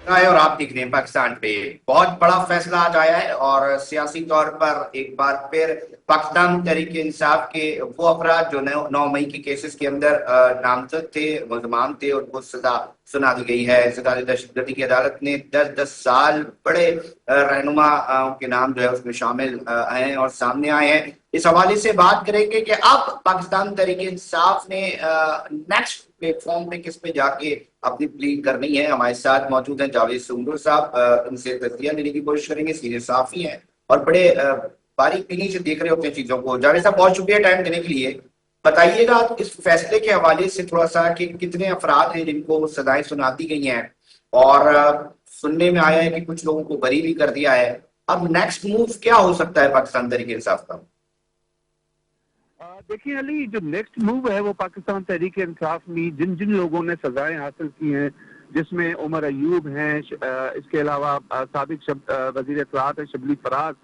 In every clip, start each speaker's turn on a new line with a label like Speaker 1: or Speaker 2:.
Speaker 1: है और आप देख रहे हैं पाकिस्तान पे। बहुत बड़ा फैसला आज आया है और सियासी तौर पर एक बार फिर पाकिस्तान तहरीक इंसाफ के वो अफराद जो 9 मई के केसेस के अंदर नामजद थे, मुल्जमान थे, उनको सजा सुना दी गई है। सदारत दहशतगर्दी की अदालत ने 10-10 साल बड़े रहनुमा के नाम जो है उसमें शामिल हैं और सामने आए हैं। इस हवाले से बात करेंगे कि अब पाकिस्तान तहरीक इंसाफ ने नेक्स्ट प्लेटफॉर्म पे किस पे जाके अपनी प्ली करनी है। हमारे साथ मौजूद हैं जावेद सुंदर साहब, उनसे तस्वीर लेने की कोशिश करेंगे। सीनियर साफी हैं और बड़े बारीक बीनी से देख रहे होते हैं चीजों को। जावेद साहब, बहुत शुक्रिया टाइम देने के लिए। बताइएगा इस फैसले के हवाले से थोड़ा सा कि कितने अफराद हैं जिनको सजाएं सुना दी गई हैं और सुनने में आया है कि कुछ लोगों को बरी भी कर दिया है। अब नेक्स्ट मूव क्या हो सकता है पाकिस्तान तरीके इंसाफ का?
Speaker 2: देखिए अली, जो नेक्स्ट मूव है वो पाकिस्तान तहरीक इंसाफ में जिन जिन लोगों ने सजाएं हासिल की हैं, जिसमें उमर अयूब हैं, इसके अलावा साबिक वजीर इत्तलाआत है शबली फराज,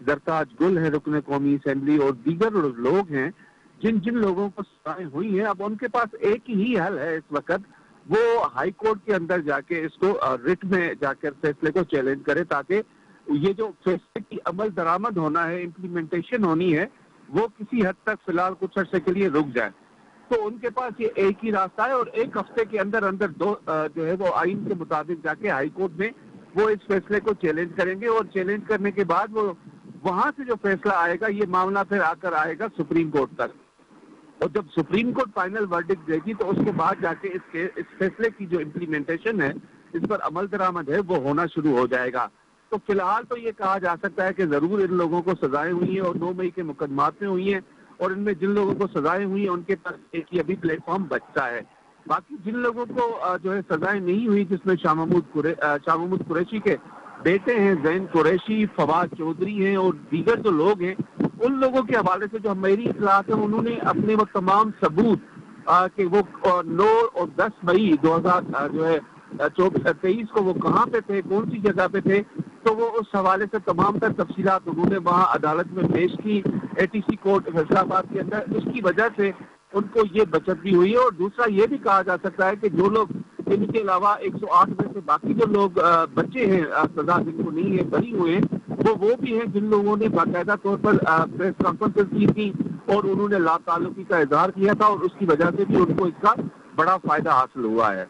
Speaker 2: जरताज गुल है रुकन कौमी असम्बली, और दीगर लोग हैं जिन जिन लोगों को सजाएं हुई हैं। अब उनके पास एक ही हल है इस वक्त, वो हाई कोर्ट के अंदर जाके इसको रिट में जाकर फैसले को चैलेंज करे, ताकि ये जो फैसले की अमल दरामद होना है, इम्प्लीमेंटेशन होनी है, वो किसी हद तक फिलहाल कुछ अर्से के लिए रुक जाए। तो उनके पास ये एक ही रास्ता है और एक हफ्ते के अंदर अंदर जो है वो आइन के मुताबिक जाके हाई कोर्ट में वो इस फैसले को चैलेंज करेंगे, और चैलेंज करने के बाद वो वहां से जो फैसला आएगा, ये मामला फिर आकर आएगा सुप्रीम कोर्ट तक। और जब सुप्रीम कोर्ट फाइनल वर्डिक्ट देगी तो उसके बाद जाके इस फैसले की जो इम्प्लीमेंटेशन है, इस पर अमल दरामद है, वो होना शुरू हो जाएगा। तो फिलहाल तो ये कहा जा सकता है कि जरूर इन लोगों को सजाएं हुई हैं और 9 मई के मुकदमात में हुई हैं, और इनमें जिन लोगों को सजाएं हुई हैं उनके पास एक ही अभी प्लेटफॉर्म बचता है। बाकी जिन लोगों को जो है सजाएं नहीं हुई, जिसमें शाह महमूद कुरैशी के बेटे हैं जैन कुरैशी, फवाद चौधरी हैं और दीगर जो लोग हैं, उन लोगों के हवाले से जो मेरी इतलात है, उन्होंने अपने वो तमाम सबूत कि वो 9 और 10 मई 2000 जो है 23 को वो कहाँ पे थे, कौन सी जगह पे थे, तो वो उस हवाले से तमाम तर तफसीलात उन्होंने वहाँ अदालत में पेश की, एटीसी कोर्ट फैसलाबाद के अंदर। उसकी वजह से उनको ये बचत भी हुई है। और दूसरा ये भी कहा जा सकता है कि जो लोग इनके अलावा 108 में से बाकी जो लोग बचे हैं, सजा जिनको नहीं है, बरी हुए हैं, वो भी हैं जिन लोगों ने बाकायदा तौर पर प्रेस कॉन्फ्रेंस की थी और उन्होंने लाताल्लुकी का इजहार किया था, और उसकी वजह से भी उनको इसका बड़ा फायदा हासिल हुआ है।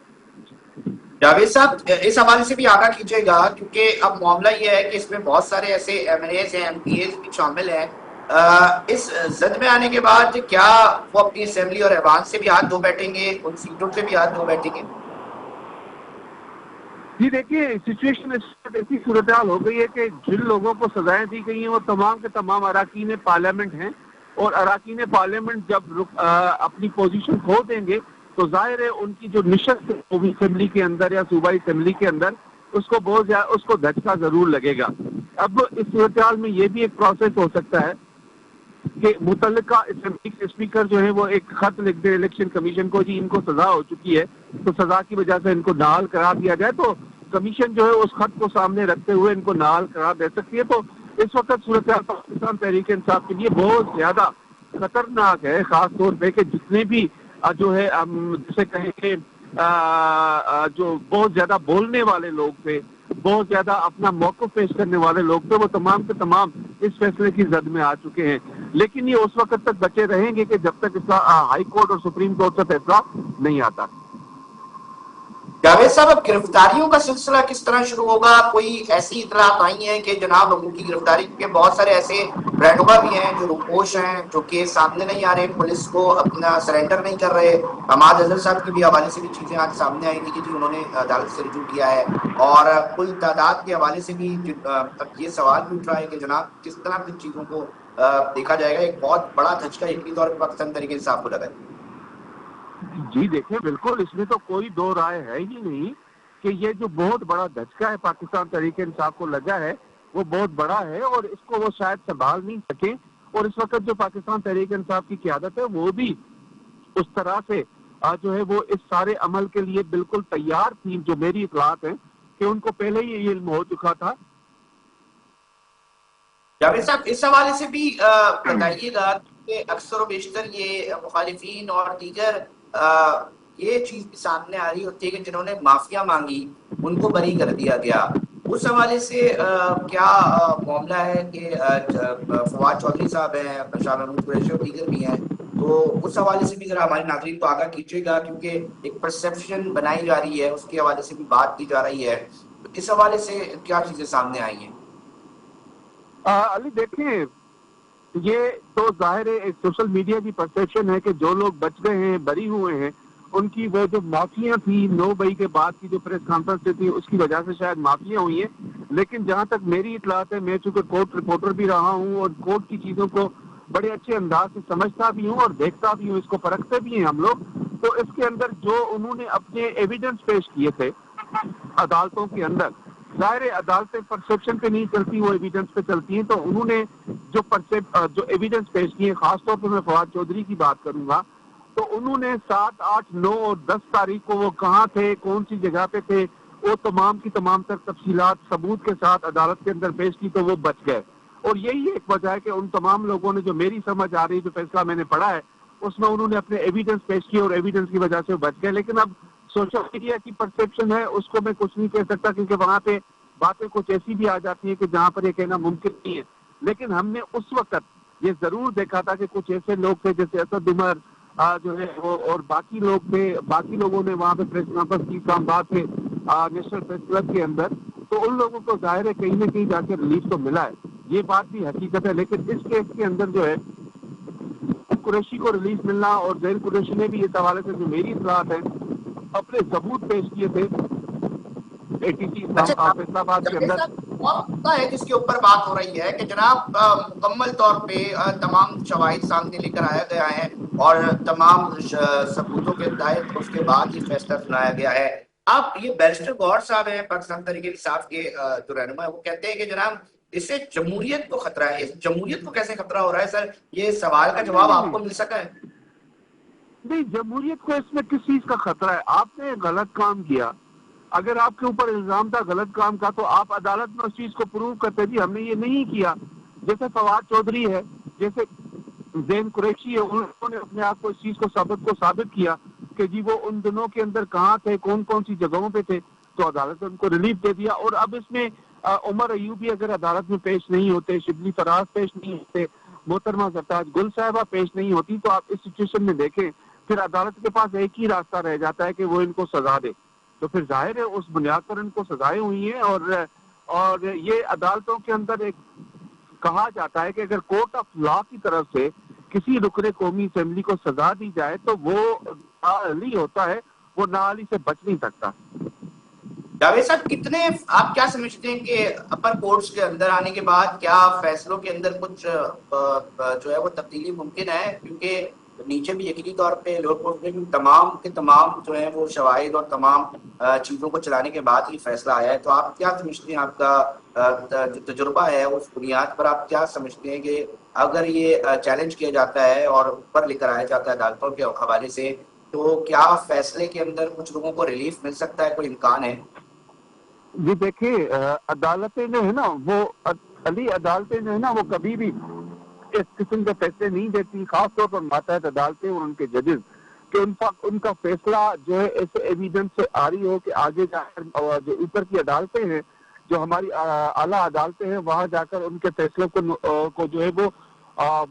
Speaker 1: जावेद साहब, इस हवाले से भी आगाह कीजिएगा क्योंकि अब मामला यह है कि इसमें बहुत सारे ऐसे एमएनएस हैं, एमपीएस भी शामिल हैं। इस जद में आने के बाद क्या वो अपनी असेंबली और ऐवान से भी हाथ धो बैठेंगे, उन सीटों से भी हाथ धो बैठेंगे?
Speaker 2: जी देखिए, सिचुएशन ऐसी सूरत हाल हो गई है कि जिन लोगों को सजाएं दी गई हैं वो तमाम के तमाम अराकीन पार्लियामेंट हैं, और अराकीन पार्लियामेंट जब अपनी पोजीशन खो देंगे तो जाहिर है उनकी जो निशस्त असेंबली के अंदर या सूबाई असेंबली के अंदर उसको धचका जरूर लगेगा। अब इस सूरत हाल में ये भी एक प्रोसेस हो सकता है कि मुतल्लिका असेंबली के स्पीकर जो है वो एक खत लिख दे इलेक्शन कमीशन को, जी इनको सजा हो चुकी है, तो सजा की वजह से इनको नाल करा दिया जाए, तो कमीशन जो है उस खत को सामने रखते हुए इनको नाल करा दे सकती है। तो इस वक्त सूरत पाकिस्तान तहरीक इंसाफ के लिए बहुत ज्यादा खतरनाक है, खास तौर पे कि जितने भी जो है जिसे कहें कि जो बहुत ज्यादा बोलने वाले लोग थे, बहुत ज्यादा अपना मौक़िफ़ पेश करने वाले लोग थे, वो तमाम के तमाम इस फैसले की जद में आ चुके हैं। लेकिन ये उस वक्त तक बचे रहेंगे कि जब तक इसका हाई कोर्ट और सुप्रीम कोर्ट से फैसला नहीं आता।
Speaker 1: जावेद साहब, अब गिरफ्तारियों का सिलसिला किस तरह शुरू होगा? कोई ऐसी इतलात आई है कि जनाब उनकी गिरफ्तारी के बहुत सारे ऐसे रहनुमा भी हैं जो रुपोश हैं, जो केस सामने नहीं आ रहे, पुलिस को अपना सरेंडर नहीं कर रहे। हमाद अजहर साहब के भी हवाले से भी चीजें आज सामने आई थी कि जी उन्होंने अदालत से रिजू किया है, और कुल तादाद के हवाले से भी अब ये सवाल भी उठ रहा है कि जनाब किस तरह की चीजों को देखा जाएगा। एक बहुत बड़ा धचका यकीनी तौर पर पाकिस्तान तरीके इंसाफ को लगा है।
Speaker 2: जी देखिए, बिल्कुल इसमें तो कोई दो राय है ही नहीं कि ये जो बहुत बड़ा धचका है पाकिस्तान तहरीक इंसाफ को लगा है, वो बहुत बड़ा है और इसको वो शायद संभाल नहीं सके। और इस वक्त जो पाकिस्तान तहरीक इंसाफ की क़यादत है वो भी उस तरह से जो है वो इस सारे अमल के लिए बिल्कुल तैयार थी। जो मेरी इतलात है कि उनको पहले ही ये इल्म हो चुका था।
Speaker 1: जावेद साहब, इस हवाले से भी बताइएगा कि अक्सर और बेशतर ये मुखालिफिन और दीगर ये चीज भी सामने आ रही होती है कि जिन्होंने माफिया मांगी उनको बरी कर दिया गया। उस हवाले से क्या मामला है कि फवाद चौधरी साहब हैं, शाह महमूद कुरैशी और दीगर भी हैं, तो उस हवाले से भी जरा हमारे नाज़रीन को आगाह कीजिएगा, क्योंकि एक परसेप्शन बनाई जा रही है, उसके हवाले से भी बात की जा रही है। तो इस हवाले से क्या चीजें सामने आई हैं?
Speaker 2: अली देखें, ये तो जाहिर है एक सोशल मीडिया की परसेप्शन है कि जो लोग बच गए हैं, बरी हुए हैं, उनकी वो जो माफिया थी 9 मई के बाद की जो प्रेस कॉन्फ्रेंस थी उसकी वजह से शायद माफिया हुई है। लेकिन जहां तक मेरी इतलात है, मैं चूंकि कोर्ट रिपोर्टर भी रहा हूं और कोर्ट की चीजों को बड़े अच्छे अंदाज से समझता भी हूँ और देखता भी हूँ, इसको परखते भी हैं हम लोग। तो इसके अंदर जो उन्होंने अपने एविडेंस पेश किए थे अदालतों के अंदर, जाहिर है अदालतें परसेप्शन पे नहीं चलती, वो एविडेंस पे चलती हैं। तो उन्होंने जो एविडेंस पेश किए, खासतौर पर मैं फवाद चौधरी की बात करूंगा, तो उन्होंने 7, 8, 9 और 10 तारीख को वो कहाँ थे, कौन सी जगह पे थे, वो तमाम की तमाम तक तफसीलात सबूत के साथ अदालत के अंदर पेश की, तो वो बच गए। और यही एक वजह है कि उन तमाम लोगों ने, जो मेरी समझ आ रही, जो फैसला मैंने पढ़ा है, उसमें उन्होंने अपने एविडेंस पेश किए और एविडेंस की वजह से वो बच गए। लेकिन अब सोशल मीडिया की परसेप्शन है, उसको मैं कुछ नहीं कह सकता, क्योंकि वहां पे बातें कुछ ऐसी भी आ जाती है कि जहां पर ये कहना मुमकिन नहीं है। लेकिन हमने उस वक्त ये जरूर देखा था कि कुछ ऐसे लोग थे जैसे असद उमर जो है वो, और बाकी लोग थे, बाकी लोगों ने वहां पे प्रेस कॉन्फ्रेंस की इस्लामाबाद थे नेशनल प्रेस क्लब के अंदर। तो उन लोगों को जाहिर है कहीं ना कहीं जाके रिलीफ तो मिला है, ये बात भी हकीकत है। लेकिन इस केस के अंदर जो है कुरैशी को रिलीफ मिलना, और जैन कुरैशी ने भी इस हवाले से जो मेरी इतलात है अपने सबूत पेश किए थे एटीसी
Speaker 1: अच्छा,
Speaker 2: फैसलाबाद के
Speaker 1: जावेद
Speaker 2: अंदर।
Speaker 1: साहब, और मुद्दा है जिसके ऊपर बात हो रही है कि जनाब मुकम्मल तौर पे तमाम शवाहिद सामने लेकर आया गया है और तमाम सबूतों के तहत उसके बाद ही फैसला सुनाया गया है। अब ये बैरिस्टर गौहर साहब हैं, पाकिस्तान तहरीक इंसाफ के जो रहनुमा है, वो कहते हैं कि जनाब इससे जमहूरियत को खतरा है। इस जमहूरियत को कैसे खतरा हो रहा है सर? ये सवाल का
Speaker 2: नहीं
Speaker 1: जवाब
Speaker 2: नहीं
Speaker 1: आपको
Speaker 2: नहीं
Speaker 1: मिल सका है?
Speaker 2: नहीं, जमहूरियत को इसमें किस चीज का खतरा है? आपने गलत काम किया, अगर आपके ऊपर इल्जाम था गलत काम का, तो आप अदालत में उस चीज को प्रूव करते भी हमने ये नहीं किया। जैसे फवाद चौधरी है, जैसे जैन कुरैशी है, उन्होंने अपने आप को इस चीज को साबित किया कि जी वो उन दिनों के अंदर कहाँ थे, कौन कौन सी जगहों पे थे, तो अदालत ने उनको रिलीफ दे दिया। और अब इसमें उमर अयूबी अगर अदालत में पेश नहीं होते, शिबली फराज पेश नहीं होते, मोहतरमा सरताज गुल साहिबा पेश नहीं होती, तो आप इस सिचुएशन में देखें, फिर अदालत के पास एक ही रास्ता रह जाता है कि वो इनको सजा दे। तो फिर जाहिर है उस बुनियाद पर इनको सजाएं हुई हैं। और ये अदालतों के अंदर एक कहा जाता है कि अगर कोर्ट ऑफ लॉ की तरफ से किसी रुकने कौमी असेंबली को सजा दी जाए तो वो नाअहली होता है, वो नाअहली से बच नहीं सकता।
Speaker 1: जावेद साहब, कितने आप क्या समझते हैं कि अपर कोर्ट्स के अंदर आने के बाद क्या फैसलों के अंदर कुछ जो है वो तब्दीली मुमकिन है? क्योंकि नीचे भी यकीनी तौर पे लोअर कोर्ट में भी तमाम के तमाम जो है वो शवाहिद और तमाम चीजों को चलाने के बाद ही फैसला आया है। तो आप क्या समझते हैं, आपका जो तजुर्बा है उस बुनियाद पर आप क्या समझते हैं कि अगर ये चैलेंज किया जाता है और ऊपर लेकर आया जाता है अदालतों के हवाले से, तो क्या फैसले के अंदर कुछ लोगों को रिलीफ मिल सकता है? कोई इम्कान है?
Speaker 2: ये देखिए, अदालतें जो है ना वो अली अदालतें जो है ना वो कभी भी इस किस्म के फैसले नहीं देती, खासतौर पर मातहत अदालतें और उनके जजेस, कि उनका फैसला जो है ऐसे एविडेंस से आ रही हो कि आगे जाकर जो ऊपर की अदालतें हैं, जो हमारी आला अदालतें हैं, वहां जाकर उनके फैसलों को जो है वो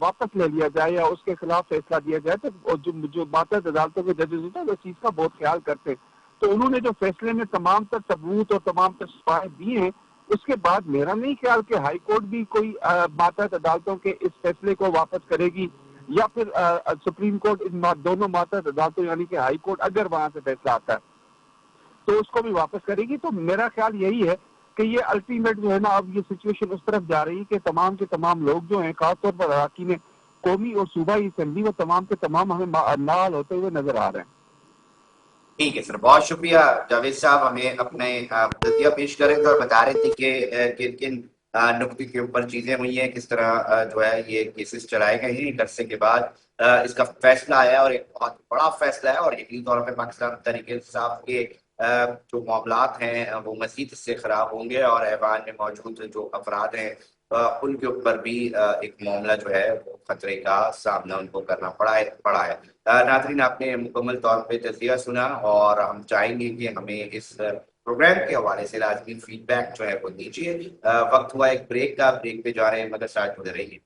Speaker 2: वापस ले लिया जाए या उसके खिलाफ फैसला दिया जाए। तो जो मातहत अदालतों के जजेस होते हैं वो इस चीज का बहुत ख्याल करते हैं। तो उन्होंने जो फैसले में तमाम तर सबूत और तमाम तर शवाहिद दिए हैं, उसके बाद मेरा नहीं ख्याल कि हाई कोर्ट भी कोई मातहत अदालतों के इस फैसले को वापस करेगी, या फिर सुप्रीम कोर्ट इन दोनों मातहत अदालतों यानी कि हाई कोर्ट अगर वहां से फैसला आता है तो उसको भी वापस करेगी। तो मेरा ख्याल यही है कि ये अल्टीमेट जो है ना, अब ये सिचुएशन उस तरफ जा रही है कि तमाम के तमाम लोग जो हैं, खासतौर पर अराकीन कौमी और सूबाई असेंबली, वो तमाम के तमाम हमें नाल होते हुए नजर आ रहे हैं।
Speaker 1: ठीक है सर, बहुत शुक्रिया। जावेद साहब हमें अपने नजरिया पेश कर रहे थे और बता रहे थे कि किन किन नुक्ते के ऊपर चीजें हुई हैं, किस तरह जो है ये केसेस चलाए गए हैं। एक अरसे के बाद इसका फैसला आया और एक बहुत बड़ा फैसला है, और यकीनी तौर पर पाकिस्तान तहरीक इंसाफ के जो मामलात हैं वो मजीद इससे खराब होंगे और ऐवान में मौजूद जो अफराद हैं उनके ऊपर भी एक मामला जो है वो खतरे का सामना उनको करना पड़ा है। नाज़रीन, आपने मुकम्मल तौर पे तज़किया सुना और हम चाहेंगे कि हमें इस प्रोग्राम के हवाले से लाजमी फीडबैक जो है वो दीजिए। वक्त हुआ एक ब्रेक का, ब्रेक पे जा रहे हैं, मगर साथ जुड़े रहिए।